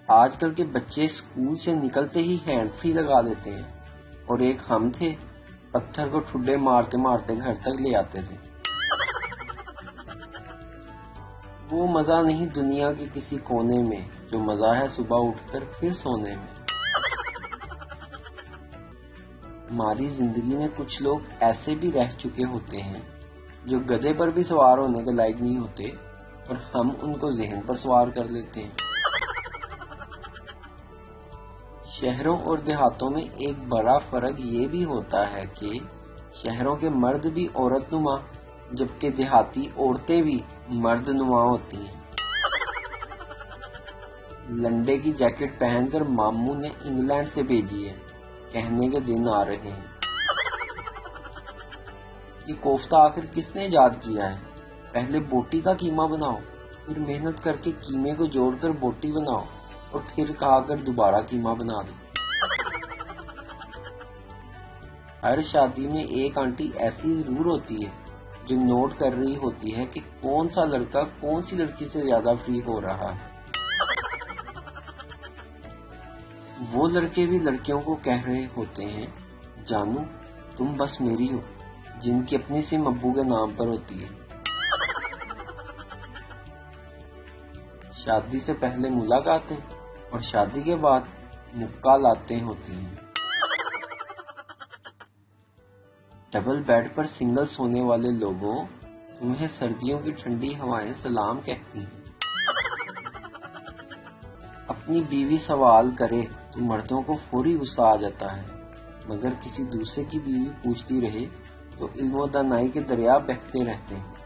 آج کل کے بچے اسکول سے نکلتے ہی ہینڈ فری لگا دیتے ہیں، اور ایک ہم تھے پتھر کو ٹھڈے مارتے مارتے گھر تک لے آتے تھے۔ وہ مزہ نہیں دنیا کے کسی کونے میں، جو مزہ ہے صبح اٹھ کر پھر سونے میں۔ ہماری زندگی میں کچھ لوگ ایسے بھی رہ چکے ہوتے ہیں جو گدھے پر بھی سوار ہونے کے لائق نہیں ہوتے، اور ہم ان کو ذہن پر سوار کر لیتے ہیں۔ شہروں اور دیہاتوں میں ایک بڑا فرق یہ بھی ہوتا ہے کہ شہروں کے مرد بھی عورت نما، جبکہ دیہاتی عورتیں بھی مرد نما ہوتی ہیں۔ لنڈے کی جیکٹ پہن کر ماموں نے انگلینڈ سے بھیجی ہے، کہنے کے دن آ رہے ہیں۔ یہ کوفتہ آخر کس نے ایجاد کیا ہے؟ پہلے بوٹی کا قیمہ بناؤ، پھر محنت کر کے قیمے کو جوڑ کر بوٹی بناؤ، اور پھر کھا کر دوبارہ قیمہ بنا دو۔ ہر شادی میں ایک آنٹی ایسی ضرور ہوتی ہے جو نوٹ کر رہی ہوتی ہے کہ کون سا لڑکا کون سی لڑکی سے زیادہ فری ہو رہا ہے۔ وہ لڑکے بھی لڑکیوں کو کہہ رہے ہوتے ہیں، جانو تم بس میری ہو، جن کی اپنی سم ابو کے نام پر ہوتی ہے۔ شادی سے پہلے ملاقاتیں اور شادی کے بعد مکالاتیں ہوتی ہیں۔ ڈبل بیڈ پر سنگل سونے والے لوگوں، تمہیں سردیوں کی ٹھنڈی ہوائیں سلام کہتی ہیں۔ اپنی بیوی سوال کرے تو مردوں کو فوری غصہ آ جاتا ہے، مگر کسی دوسرے کی بیوی پوچھتی رہے تو علم و دانائی کے دریا بہتے رہتے ہیں۔